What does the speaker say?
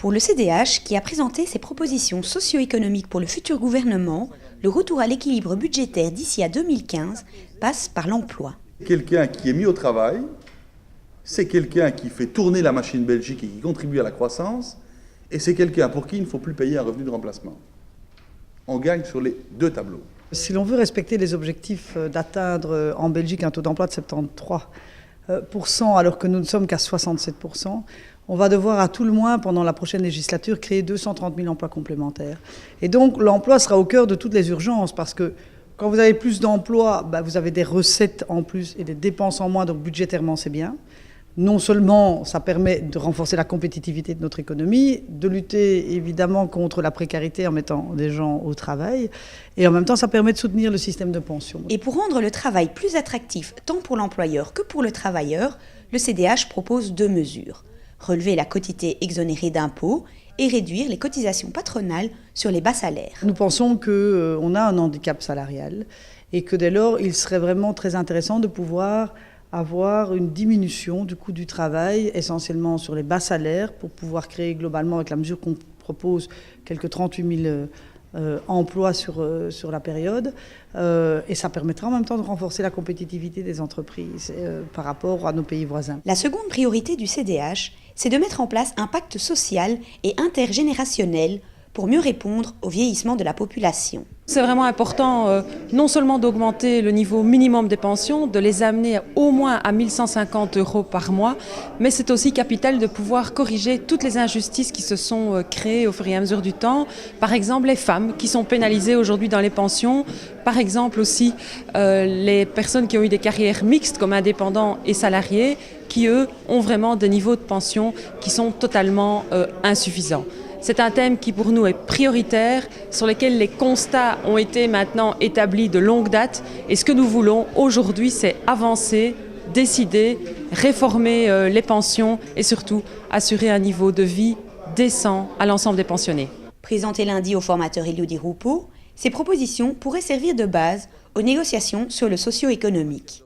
Pour le CDH, qui a présenté ses propositions socio-économiques pour le futur gouvernement, le retour à l'équilibre budgétaire d'ici à 2015 passe par l'emploi. Quelqu'un qui est mis au travail, c'est quelqu'un qui fait tourner la machine Belgique et qui contribue à la croissance, et c'est quelqu'un pour qui il ne faut plus payer un revenu de remplacement. On gagne sur les deux tableaux. Si l'on veut respecter les objectifs d'atteindre en Belgique un taux d'emploi de 73%, alors que nous ne sommes qu'à 67%, on va devoir à tout le moins, pendant la prochaine législature, créer 230 000 emplois complémentaires. Et donc l'emploi sera au cœur de toutes les urgences, parce que quand vous avez plus d'emplois, vous avez des recettes en plus et des dépenses en moins, donc budgétairement c'est bien. Non seulement ça permet de renforcer la compétitivité de notre économie, de lutter évidemment contre la précarité en mettant des gens au travail, et en même temps ça permet de soutenir le système de pension. Et pour rendre le travail plus attractif tant pour l'employeur que pour le travailleur, le CDH propose 2 mesures. Relever la quotité exonérée d'impôts et réduire les cotisations patronales sur les bas salaires. Nous pensons qu'on a un handicap salarial et que dès lors il serait vraiment très intéressant de pouvoir avoir une diminution du coût du travail, essentiellement sur les bas salaires, pour pouvoir créer globalement, avec la mesure qu'on propose, quelques 38 000 emplois sur la période. Et ça permettra en même temps de renforcer la compétitivité des entreprises par rapport à nos pays voisins. La seconde priorité du CDH, c'est de mettre en place un pacte social et intergénérationnel pour mieux répondre au vieillissement de la population. C'est vraiment important non seulement d'augmenter le niveau minimum des pensions, de les amener au moins à 1 150 € par mois, mais c'est aussi capital de pouvoir corriger toutes les injustices qui se sont créées au fur et à mesure du temps. Par exemple, les femmes qui sont pénalisées aujourd'hui dans les pensions, par exemple aussi les personnes qui ont eu des carrières mixtes comme indépendants et salariés, qui eux ont vraiment des niveaux de pension qui sont totalement insuffisants. C'est un thème qui pour nous est prioritaire, sur lequel les constats ont été maintenant établis de longue date. Et ce que nous voulons aujourd'hui, c'est avancer, décider, réformer les pensions et surtout assurer un niveau de vie décent à l'ensemble des pensionnés. Présenté lundi au formateur Elodie Roupeau, ces propositions pourraient servir de base aux négociations sur le socio-économique.